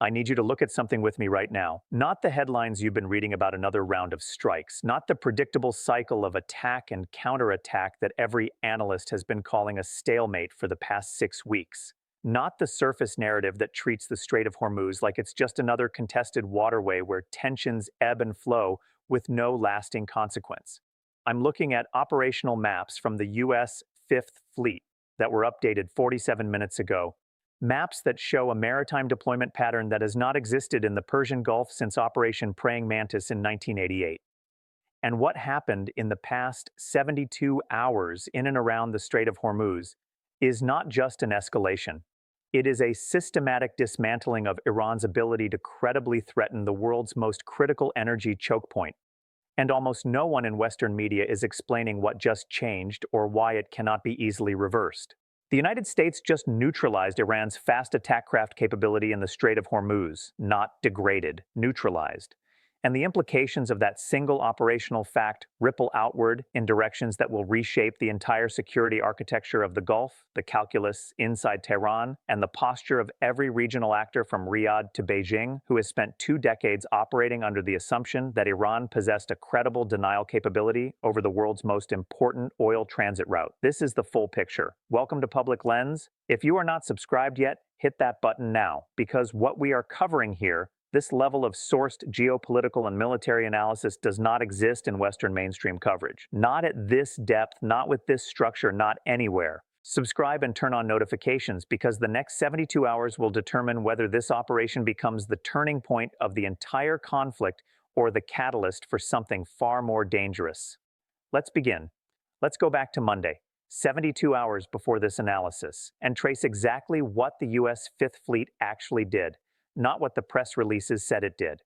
I need you to look at something with me right now. Not the headlines you've been reading about another round of strikes, not the predictable cycle of attack and counterattack that every analyst has been calling a stalemate for the past 6 weeks. Not the surface narrative that treats the Strait of Hormuz like it's just another contested waterway where tensions ebb and flow with no lasting consequence. I'm looking at operational maps from the U.S. Fifth Fleet that were updated 47 minutes ago. Maps that show a maritime deployment pattern that has not existed in the Persian Gulf since Operation Praying Mantis in 1988. And what happened in the past 72 hours in and around the Strait of Hormuz is not just an escalation. It is a systematic dismantling of Iran's ability to credibly threaten the world's most critical energy choke point. And almost no one in Western media is explaining what just changed or why it cannot be easily reversed. The United States just neutralized Iran's fast attack craft capability in the Strait of Hormuz, not degraded, neutralized. And the implications of that single operational fact ripple outward in directions that will reshape the entire security architecture of the Gulf, the calculus inside Tehran, and the posture of every regional actor from Riyadh to Beijing who has spent 2 decades operating under the assumption that Iran possessed a credible denial capability over the world's most important oil transit route. This is the full picture. Welcome to Public Lens. If you are not subscribed yet, hit that button now, because what we are covering here, this level of sourced geopolitical and military analysis, does not exist in Western mainstream coverage. Not at this depth, not with this structure, not anywhere. Subscribe and turn on notifications, because the next 72 hours will determine whether this operation becomes the turning point of the entire conflict or the catalyst for something far more dangerous. Let's begin. Let's go back to Monday, 72 hours before this analysis, and trace exactly what the U.S. Fifth Fleet actually did, not what the press releases said it did.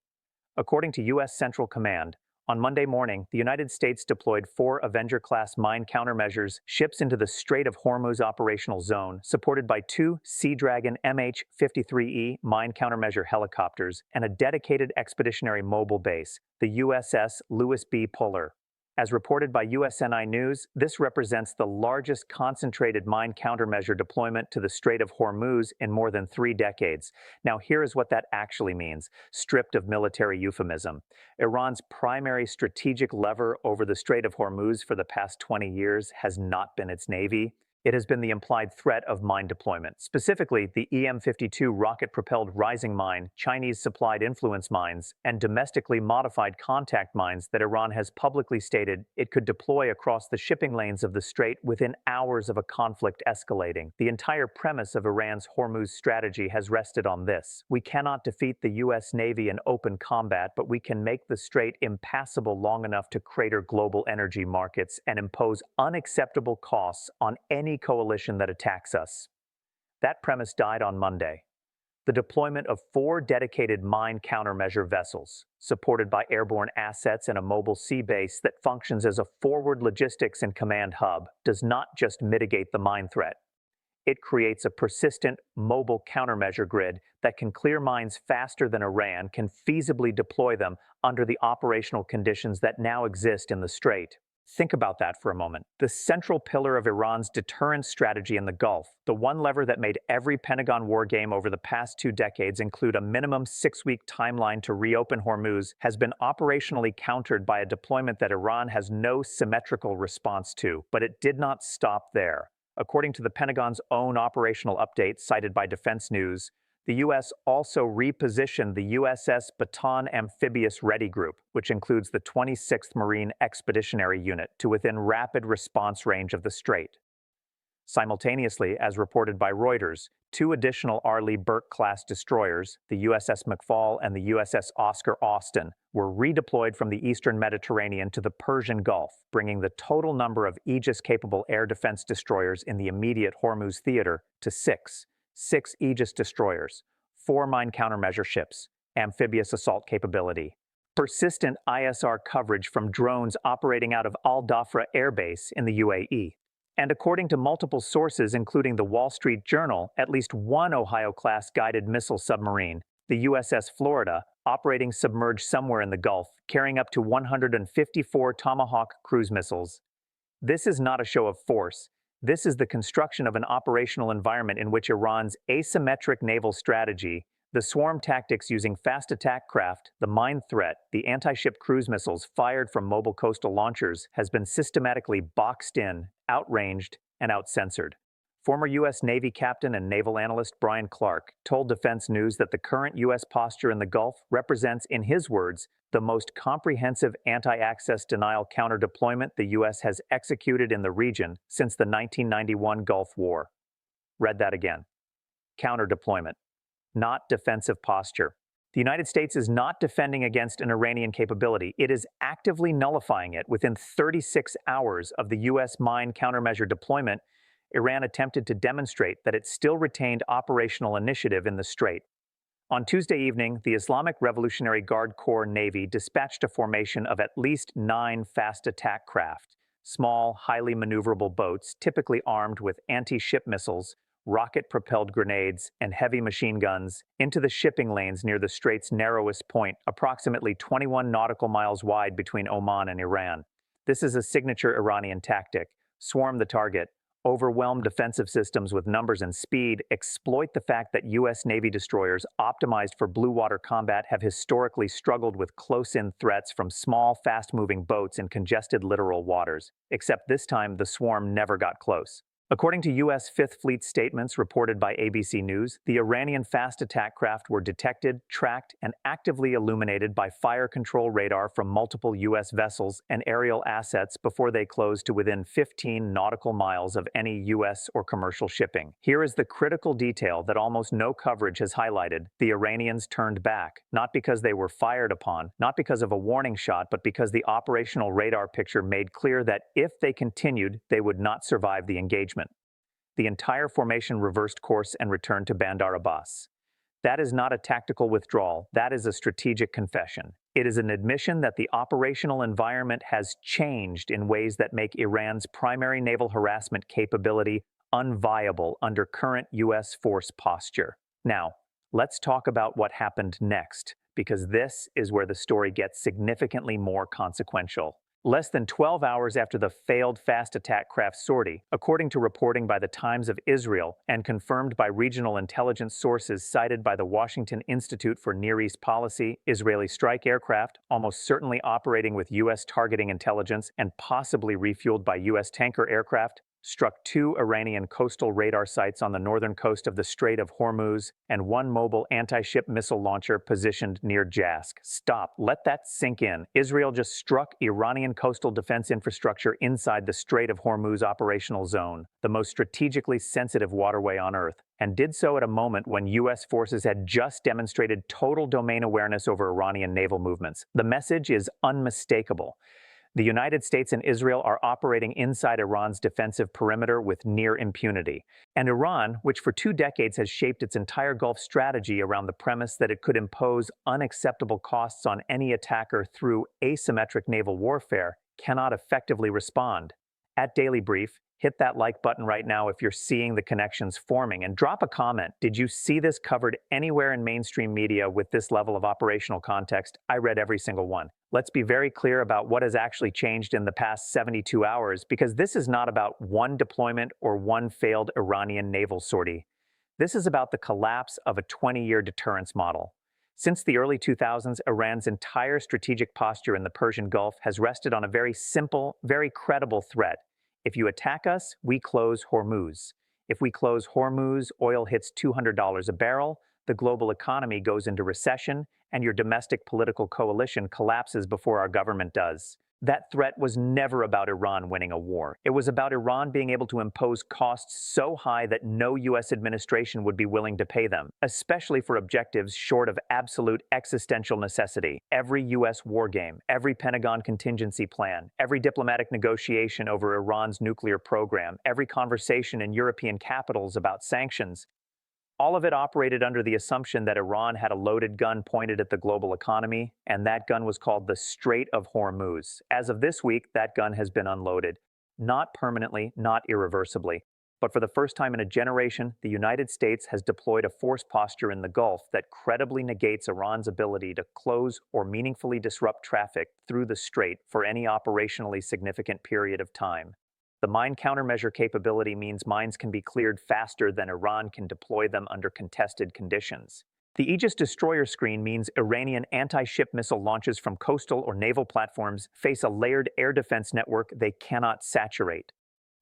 According to U.S. Central Command, on Monday morning, the United States deployed 4 Avenger-class mine countermeasures ships into the Strait of Hormuz operational zone, supported by 2 Sea Dragon MH-53E mine countermeasure helicopters and a dedicated expeditionary mobile base, the USS Lewis B. Puller. As reported by USNI News, this represents the largest concentrated mine countermeasure deployment to the Strait of Hormuz in more than 3 decades. Now, here is what that actually means, stripped of military euphemism. Iran's primary strategic lever over the Strait of Hormuz for the past 20 years has not been its navy. It has been the implied threat of mine deployment, specifically the EM-52 rocket-propelled rising mine, Chinese-supplied influence mines, and domestically modified contact mines that Iran has publicly stated it could deploy across the shipping lanes of the strait within hours of a conflict escalating. The entire premise of Iran's Hormuz strategy has rested on this: we cannot defeat the U.S. Navy in open combat, but we can make the strait impassable long enough to crater global energy markets and impose unacceptable costs on any coalition that attacks us. That premise died on Monday. The deployment of 4 dedicated mine countermeasure vessels, supported by airborne assets and a mobile sea base that functions as a forward logistics and command hub, does not just mitigate the mine threat. It creates a persistent, mobile countermeasure grid that can clear mines faster than Iran can feasibly deploy them under the operational conditions that now exist in the strait. Think about that for a moment. The central pillar of Iran's deterrence strategy in the Gulf, the one lever that made every Pentagon war game over the past 2 decades include a minimum 6-week timeline to reopen Hormuz, has been operationally countered by a deployment that Iran has no symmetrical response to. But it did not stop there. According to the Pentagon's own operational update cited by Defense News, the U.S. also repositioned the USS Bataan Amphibious Ready Group, which includes the 26th Marine Expeditionary Unit, to within rapid response range of the strait. Simultaneously, as reported by Reuters, 2 additional Arleigh Burke-class destroyers, the USS McFall and the USS Oscar Austin, were redeployed from the eastern Mediterranean to the Persian Gulf, bringing the total number of Aegis-capable air defense destroyers in the immediate Hormuz theater to 6. 6 Aegis destroyers, 4 mine countermeasure ships, amphibious assault capability, persistent ISR coverage from drones operating out of Al Dhafra Air Base in the UAE. And according to multiple sources, including the Wall Street Journal, at least 1 Ohio-class guided missile submarine, the USS Florida, operating submerged somewhere in the Gulf, carrying up to 154 Tomahawk cruise missiles. This is not a show of force. This is the construction of an operational environment in which Iran's asymmetric naval strategy, The swarm tactics using fast attack craft, the mine threat, the anti-ship cruise missiles fired from mobile coastal launchers has been systematically boxed in, outranged, and outcensored. Former U.S. Navy captain and naval analyst Brian Clark told Defense News that the current U.S. posture in the Gulf represents, in his words, the most comprehensive anti-access denial counter-deployment the U.S. has executed in the region since the 1991 Gulf War. Read that again. Counter-deployment, not defensive posture. The United States is not defending against an Iranian capability. It is actively nullifying it. Within 36 hours of the U.S. mine countermeasure deployment, Iran attempted to demonstrate that it still retained operational initiative in the strait. On Tuesday evening, the Islamic Revolutionary Guard Corps Navy dispatched a formation of at least 9 fast attack craft, small, highly maneuverable boats typically armed with anti-ship missiles, rocket-propelled grenades, and heavy machine guns, into the shipping lanes near the strait's narrowest point, approximately 21 nautical miles wide between Oman and Iran. This is a signature Iranian tactic: swarm the target, overwhelm defensive systems with numbers and speed, exploit the fact that U.S. Navy destroyers optimized for blue water combat have historically struggled with close-in threats from small, fast-moving boats in congested littoral waters. Except this time, the swarm never got close. According to U.S. Fifth Fleet statements reported by ABC News, the Iranian fast attack craft were detected, tracked, and actively illuminated by fire control radar from multiple U.S. vessels and aerial assets before they closed to within 15 nautical miles of any U.S. or commercial shipping. Here is the critical detail that almost no coverage has highlighted. The Iranians turned back, not because they were fired upon, not because of a warning shot, but because the operational radar picture made clear that if they continued, they would not survive the engagement. The entire formation reversed course and returned to Bandar Abbas. That is not a tactical withdrawal, that is a strategic confession. It is an admission that the operational environment has changed in ways that make Iran's primary naval harassment capability unviable under current U.S. force posture. Now, let's talk about what happened next, because this is where the story gets significantly more consequential. Less than 12 hours after the failed fast attack craft sortie, according to reporting by the Times of Israel and confirmed by regional intelligence sources cited by the Washington Institute for Near East Policy, Israeli strike aircraft, almost certainly operating with U.S. targeting intelligence and possibly refueled by U.S. tanker aircraft, struck 2 Iranian coastal radar sites on the northern coast of the Strait of Hormuz and 1 mobile anti-ship missile launcher positioned near Jask. Stop. Let that sink in. Israel just struck Iranian coastal defense infrastructure inside the Strait of Hormuz operational zone, the most strategically sensitive waterway on Earth, and did so at a moment when U.S. forces had just demonstrated total domain awareness over Iranian naval movements. The message is unmistakable. The United States and Israel are operating inside Iran's defensive perimeter with near impunity. And Iran, which for 2 decades has shaped its entire Gulf strategy around the premise that it could impose unacceptable costs on any attacker through asymmetric naval warfare, cannot effectively respond. At Daily Brief, hit that like button right now if you're seeing the connections forming, and drop a comment. Did you see this covered anywhere in mainstream media with this level of operational context? I read every single one. Let's be very clear about what has actually changed in the past 72 hours, because this is not about one deployment or one failed Iranian naval sortie. This is about the collapse of a 20-year deterrence model. Since the early 2000s, Iran's entire strategic posture in the Persian Gulf has rested on a very simple, very credible threat. If you attack us, we close Hormuz. If we close Hormuz, oil hits $200 a barrel, the global economy goes into recession, and your domestic political coalition collapses before our government does. That threat was never about Iran winning a war. It was about Iran being able to impose costs so high that no U.S. administration would be willing to pay them, especially for objectives short of absolute existential necessity. Every U.S. war game, every Pentagon contingency plan, every diplomatic negotiation over Iran's nuclear program, every conversation in European capitals about sanctions, all of it operated under the assumption that Iran had a loaded gun pointed at the global economy, and that gun was called the Strait of Hormuz. As of this week, that gun has been unloaded. Not permanently, not irreversibly, but for the first time in a generation, the United States has deployed a force posture in the Gulf that credibly negates Iran's ability to close or meaningfully disrupt traffic through the strait for any operationally significant period of time. The mine countermeasure capability means mines can be cleared faster than Iran can deploy them under contested conditions. The Aegis destroyer screen means Iranian anti-ship missile launches from coastal or naval platforms face a layered air defense network they cannot saturate.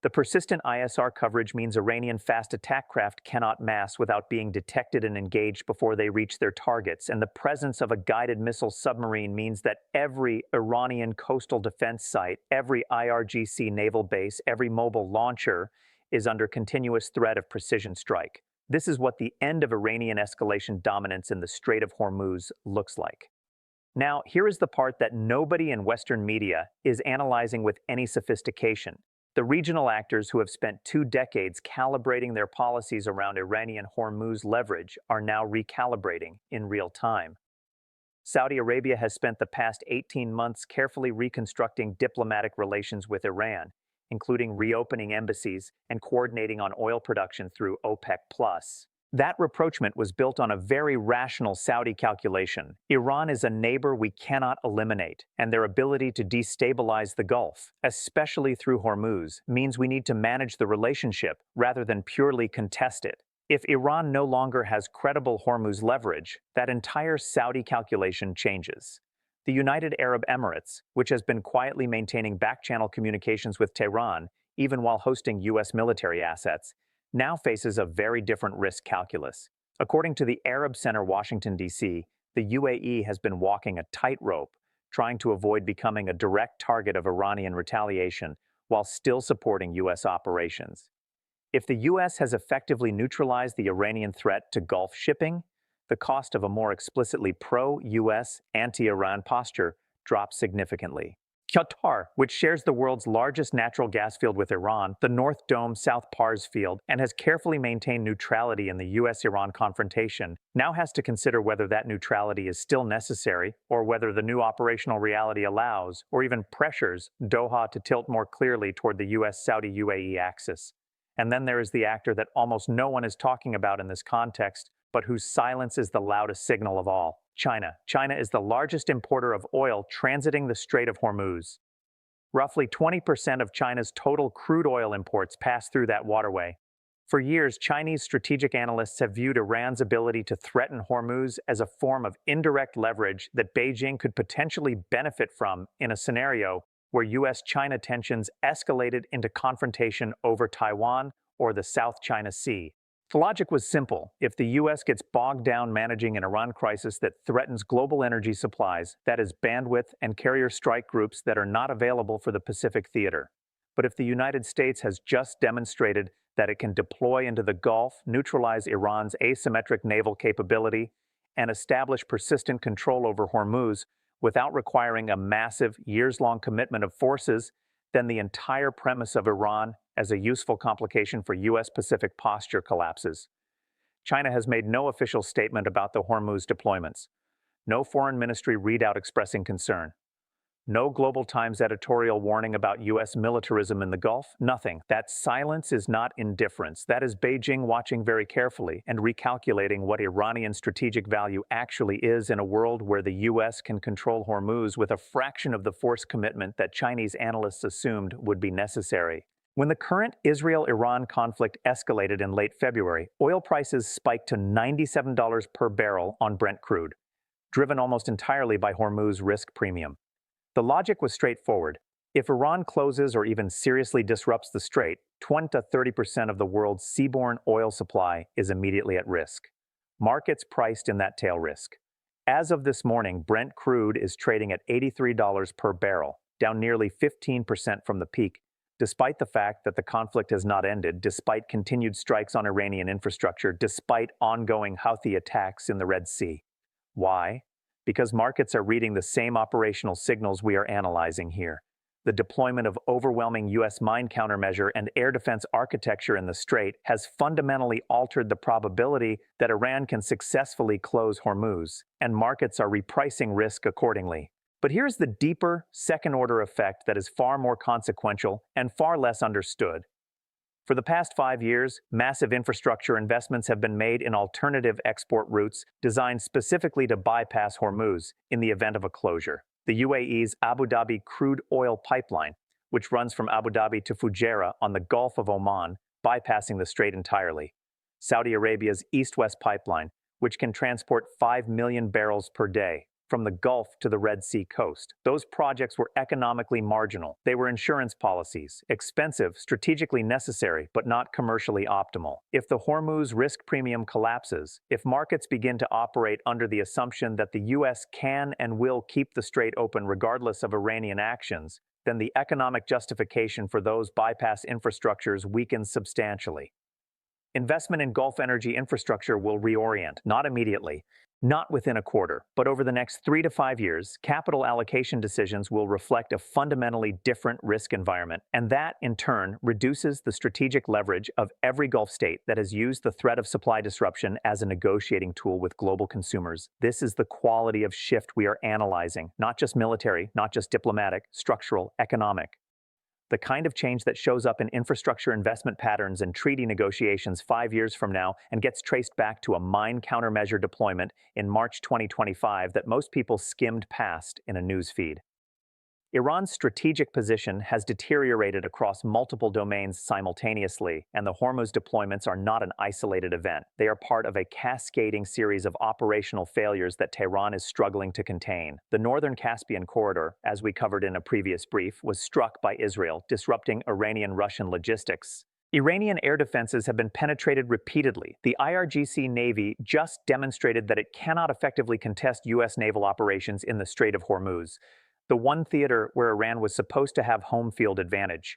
The persistent ISR coverage means Iranian fast attack craft cannot mass without being detected and engaged before they reach their targets, and the presence of a guided missile submarine means that every Iranian coastal defense site, every IRGC naval base, every mobile launcher is under continuous threat of precision strike. This is what the end of Iranian escalation dominance in the Strait of Hormuz looks like. Now, here is the part that nobody in Western media is analyzing with any sophistication. The regional actors who have spent 2 decades calibrating their policies around Iranian Hormuz leverage are now recalibrating in real time. Saudi Arabia has spent the past 18 months carefully reconstructing diplomatic relations with Iran, including reopening embassies and coordinating on oil production through OPEC+. That rapprochement was built on a very rational Saudi calculation. Iran is a neighbor we cannot eliminate, and their ability to destabilize the Gulf, especially through Hormuz, means we need to manage the relationship rather than purely contest it. If Iran no longer has credible Hormuz leverage, that entire Saudi calculation changes. The United Arab Emirates, which has been quietly maintaining back-channel communications with Tehran, even while hosting U.S. military assets, now faces a very different risk calculus. According to the Arab Center, Washington, D.C., the UAE has been walking a tightrope, trying to avoid becoming a direct target of Iranian retaliation while still supporting U.S. operations. If the U.S. has effectively neutralized the Iranian threat to Gulf shipping, the cost of a more explicitly pro-U.S., anti-Iran posture drops significantly. Qatar, which shares the world's largest natural gas field with Iran, the North Dome South Pars field, and has carefully maintained neutrality in the U.S.-Iran confrontation, now has to consider whether that neutrality is still necessary or whether the new operational reality allows or even pressures Doha to tilt more clearly toward the U.S.-Saudi-UAE axis. And then there is the actor that almost no one is talking about in this context, but whose silence is the loudest signal of all: China. China is the largest importer of oil transiting the Strait of Hormuz. Roughly 20% of China's total crude oil imports pass through that waterway. For years, Chinese strategic analysts have viewed Iran's ability to threaten Hormuz as a form of indirect leverage that Beijing could potentially benefit from in a scenario where U.S.-China tensions escalated into confrontation over Taiwan or the South China Sea. The logic was simple. If the U.S. gets bogged down managing an Iran crisis that threatens global energy supplies, that is bandwidth and carrier strike groups that are not available for the Pacific theater. But if the United States has just demonstrated that it can deploy into the Gulf, neutralize Iran's asymmetric naval capability, and establish persistent control over Hormuz without requiring a massive, years-long commitment of forces, then the entire premise of Iran as a useful complication for U.S. Pacific posture collapses. China has made no official statement about the Hormuz deployments. No foreign ministry readout expressing concern. No Global Times editorial warning about U.S. militarism in the Gulf. Nothing. That silence is not indifference. That is Beijing watching very carefully and recalculating what Iranian strategic value actually is in a world where the U.S. can control Hormuz with a fraction of the force commitment that Chinese analysts assumed would be necessary. When the current Israel-Iran conflict escalated in late February, oil prices spiked to $97 per barrel on Brent crude, driven almost entirely by Hormuz risk premium. The logic was straightforward. If Iran closes or even seriously disrupts the strait, 20 to 30% of the world's seaborne oil supply is immediately at risk. Markets priced in that tail risk. As of this morning, Brent crude is trading at $83 per barrel, down nearly 15% from the peak, despite the fact that the conflict has not ended, despite continued strikes on Iranian infrastructure, despite ongoing Houthi attacks in the Red Sea. Why? Because markets are reading the same operational signals we are analyzing here. The deployment of overwhelming U.S. mine countermeasure and air defense architecture in the Strait has fundamentally altered the probability that Iran can successfully close Hormuz, and markets are repricing risk accordingly. But here's the deeper, second-order effect that is far more consequential and far less understood. For the past 5 years, massive infrastructure investments have been made in alternative export routes designed specifically to bypass Hormuz in the event of a closure. The UAE's Abu Dhabi crude oil pipeline, which runs from Abu Dhabi to Fujairah on the Gulf of Oman, bypassing the strait entirely. Saudi Arabia's East-West pipeline, which can transport 5 million barrels per day from the Gulf to the Red Sea coast. Those projects were economically marginal. They were insurance policies, expensive, strategically necessary, but not commercially optimal. If the Hormuz risk premium collapses, if markets begin to operate under the assumption that the U.S. can and will keep the strait open regardless of Iranian actions, then the economic justification for those bypass infrastructures weakens substantially. Investment in Gulf energy infrastructure will reorient, not immediately, not within a quarter, but over the next 3 to 5 years, capital allocation decisions will reflect a fundamentally different risk environment, and that, in turn, reduces the strategic leverage of every Gulf state that has used the threat of supply disruption as a negotiating tool with global consumers. This is the quality of shift we are analyzing, not just military, not just diplomatic, structural, economic. The kind of change that shows up in infrastructure investment patterns and treaty negotiations 5 years from now and gets traced back to a mine countermeasure deployment in March 2025 that most people skimmed past in a news feed. Iran's strategic position has deteriorated across multiple domains simultaneously, and the Hormuz deployments are not an isolated event. They are part of a cascading series of operational failures that Tehran is struggling to contain. The northern Caspian corridor, as we covered in a previous brief, was struck by Israel, disrupting Iranian-Russian logistics. Iranian air defenses have been penetrated repeatedly. The IRGC Navy just demonstrated that it cannot effectively contest U.S. naval operations in the Strait of Hormuz, the one theater where Iran was supposed to have home field advantage.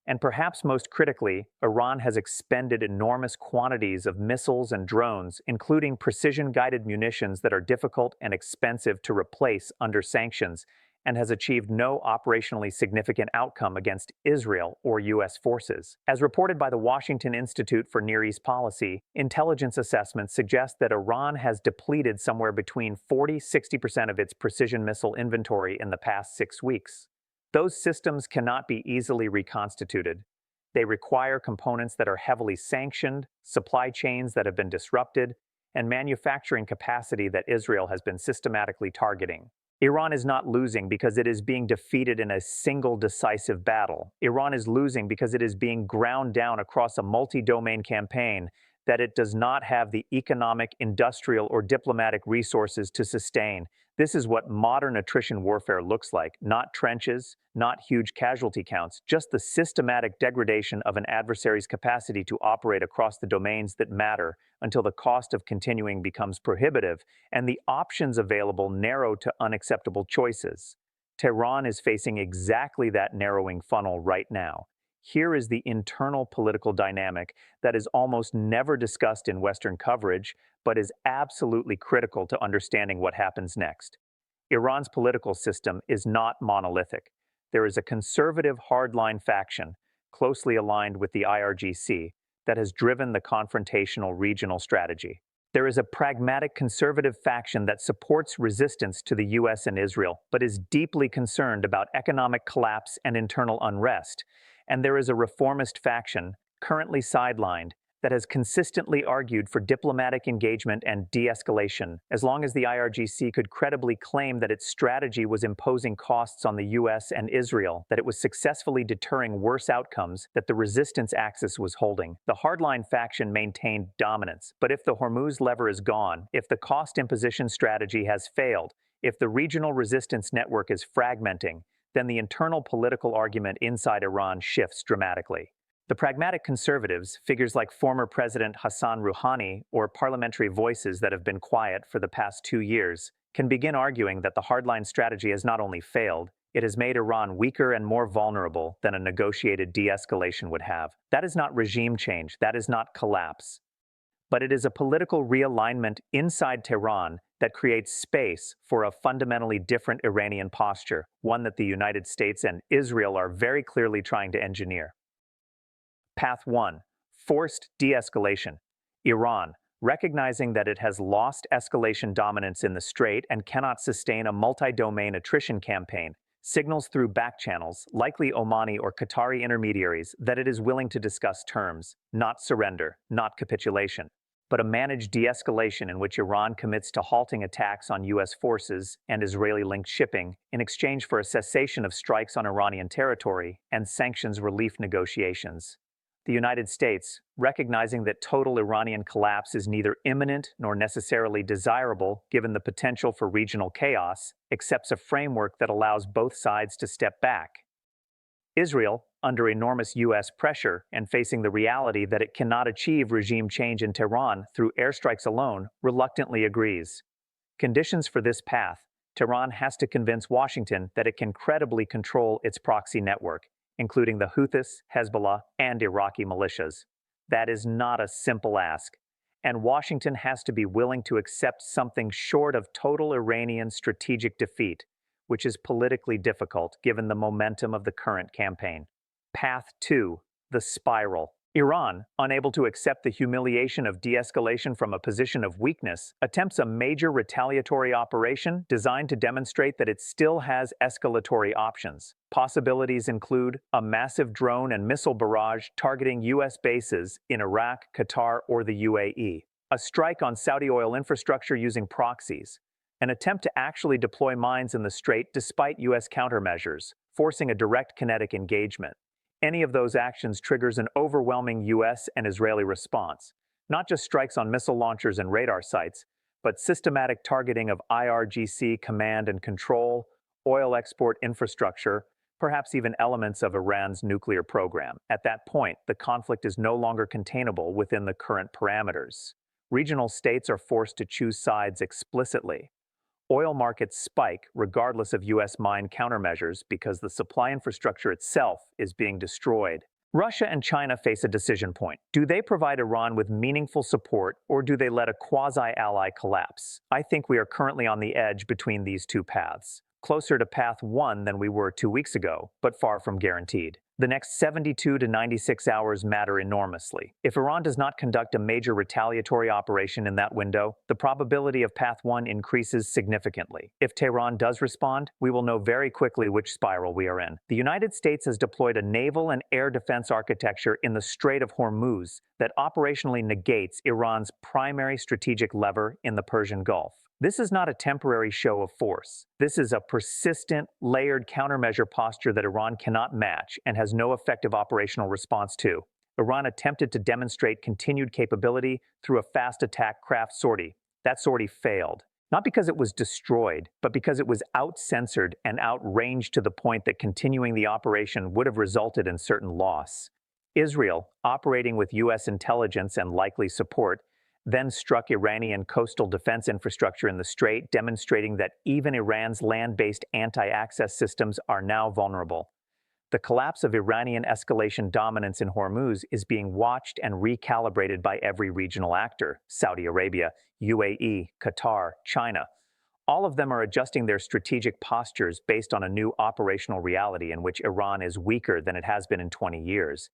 And perhaps most critically, Iran has expended enormous quantities of missiles and drones, including precision-guided munitions that are difficult and expensive to replace under sanctions, and has achieved no operationally significant outcome against Israel or U.S. forces. As reported by the Washington Institute for Near East Policy, intelligence assessments suggest that Iran has depleted somewhere between 40–60% of its precision missile inventory in the past 6 weeks. Those systems cannot be easily reconstituted. They require components that are heavily sanctioned, supply chains that have been disrupted, and manufacturing capacity that Israel has been systematically targeting. Iran is not losing because it is being defeated in a single decisive battle. Iran is losing because it is being ground down across a multi-domain campaign that it does not have the economic, industrial, or diplomatic resources to sustain. This is what modern attrition warfare looks like, not trenches, not huge casualty counts, just the systematic degradation of an adversary's capacity to operate across the domains that matter until the cost of continuing becomes prohibitive and the options available narrow to unacceptable choices. Tehran is facing exactly that narrowing funnel right now. Here is the internal political dynamic that is almost never discussed in Western coverage, but is absolutely critical to understanding what happens next. Iran's political system is not monolithic. There is a conservative hardline faction, closely aligned with the IRGC, that has driven the confrontational regional strategy. There is a pragmatic conservative faction that supports resistance to the U.S. and Israel, but is deeply concerned about economic collapse and internal unrest. And there is a reformist faction, currently sidelined, that has consistently argued for diplomatic engagement and de-escalation, as long as the IRGC could credibly claim that its strategy was imposing costs on the US and Israel, that it was successfully deterring worse outcomes, that the resistance axis was holding. The hardline faction maintained dominance, but if the Hormuz lever is gone, if the cost imposition strategy has failed, if the regional resistance network is fragmenting, then the internal political argument inside Iran shifts dramatically. The pragmatic conservatives, figures like former President Hassan Rouhani or parliamentary voices that have been quiet for the past 2 years, can begin arguing that the hardline strategy has not only failed, it has made Iran weaker and more vulnerable than a negotiated de-escalation would have. That is not regime change, that is not collapse. But it is a political realignment inside Tehran that creates space for a fundamentally different Iranian posture, one that the United States and Israel are very clearly trying to engineer. Path 1. Forced de-escalation. Iran, recognizing that it has lost escalation dominance in the Strait and cannot sustain a multi-domain attrition campaign, signals through back channels, likely Omani or Qatari intermediaries, that it is willing to discuss terms, not surrender, not capitulation, but a managed de-escalation in which Iran commits to halting attacks on U.S. forces and Israeli-linked shipping in exchange for a cessation of strikes on Iranian territory and sanctions relief negotiations. The United States, recognizing that total Iranian collapse is neither imminent nor necessarily desirable given the potential for regional chaos, accepts a framework that allows both sides to step back. Israel, under enormous U.S. pressure and facing the reality that it cannot achieve regime change in Tehran through airstrikes alone, reluctantly agrees. Conditions for this path: Tehran has to convince Washington that it can credibly control its proxy network, including the Houthis, Hezbollah, and Iraqi militias. That is not a simple ask, and Washington has to be willing to accept something short of total Iranian strategic defeat, which is politically difficult given the momentum of the current campaign. Path 2. The spiral. Iran, unable to accept the humiliation of de-escalation from a position of weakness, attempts a major retaliatory operation designed to demonstrate that it still has escalatory options. Possibilities include a massive drone and missile barrage targeting U.S. bases in Iraq, Qatar, or the UAE, a strike on Saudi oil infrastructure using proxies, an attempt to actually deploy mines in the strait despite U.S. countermeasures, forcing a direct kinetic engagement. Any of those actions triggers an overwhelming U.S. and Israeli response, not just strikes on missile launchers and radar sites, but systematic targeting of IRGC command and control, oil export infrastructure, perhaps even elements of Iran's nuclear program. At that point, the conflict is no longer containable within the current parameters. Regional states are forced to choose sides explicitly. Oil markets spike regardless of U.S. mine countermeasures because the supply infrastructure itself is being destroyed. Russia and China face a decision point. Do they provide Iran with meaningful support, or do they let a quasi-ally collapse? I think we are currently on the edge between these two paths, closer to path 1 than we were 2 weeks ago, but far from guaranteed. The next 72 to 96 hours matter enormously. If Iran does not conduct a major retaliatory operation in that window, the probability of path 1 increases significantly. If Tehran does respond, we will know very quickly which spiral we are in. The United States has deployed a naval and air defense architecture in the Strait of Hormuz that operationally negates Iran's primary strategic lever in the Persian Gulf. This is not a temporary show of force. This is a persistent, layered countermeasure posture that Iran cannot match and has no effective operational response to. Iran attempted to demonstrate continued capability through a fast attack craft sortie. That sortie failed, not because it was destroyed, but because it was outcensored and outranged to the point that continuing the operation would have resulted in certain loss. Israel, operating with U.S. intelligence and likely support, then struck Iranian coastal defense infrastructure in the strait, demonstrating that even Iran's land-based anti-access systems are now vulnerable. The collapse of Iranian escalation dominance in Hormuz is being watched and recalibrated by every regional actor: Saudi Arabia, UAE, Qatar, China. All of them are adjusting their strategic postures based on a new operational reality in which Iran is weaker than it has been in 20 years.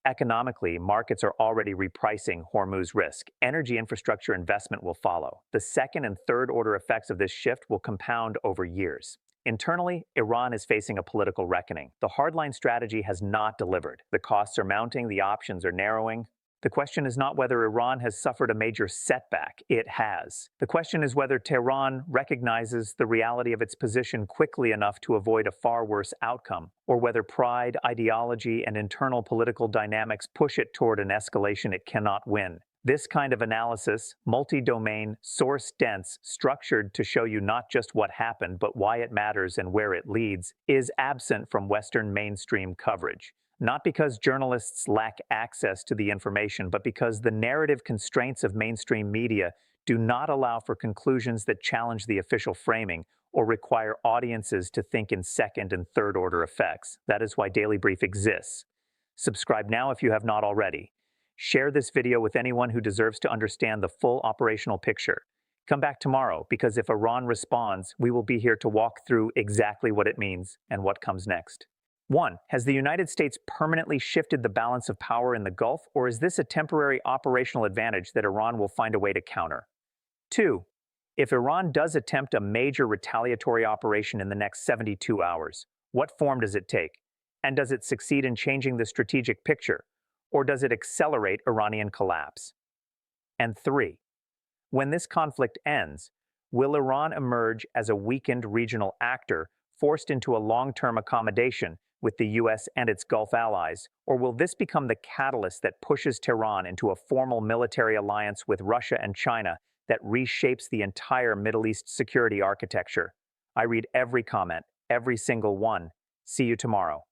Economically, markets are already repricing Hormuz risk. Energy infrastructure investment will follow. The second and third order effects of this shift will compound over years. Internally, Iran is facing a political reckoning. The hardline strategy has not delivered. The costs are mounting, the options are narrowing. The question is not whether Iran has suffered a major setback. It has. The question is whether Tehran recognizes the reality of its position quickly enough to avoid a far worse outcome, or whether pride, ideology, and internal political dynamics push it toward an escalation it cannot win. This kind of analysis, multi-domain, source-dense, structured to show you not just what happened, but why it matters and where it leads, is absent from Western mainstream coverage. Not because journalists lack access to the information, but because the narrative constraints of mainstream media do not allow for conclusions that challenge the official framing or require audiences to think in second and third order effects. That is why Daily Brief exists. Subscribe now if you have not already. Share this video with anyone who deserves to understand the full operational picture. Come back tomorrow, because if Iran responds, we will be here to walk through exactly what it means and what comes next. 1. Has the United States permanently shifted the balance of power in the Gulf, or is this a temporary operational advantage that Iran will find a way to counter? 2. If Iran does attempt a major retaliatory operation in the next 72 hours, what form does it take? And does it succeed in changing the strategic picture, or does it accelerate Iranian collapse? And 3. When this conflict ends, will Iran emerge as a weakened regional actor forced into a long-term accommodation with the US and its Gulf allies, or will this become the catalyst that pushes Tehran into a formal military alliance with Russia and China that reshapes the entire Middle East security architecture? I read every comment, every single one. See you tomorrow.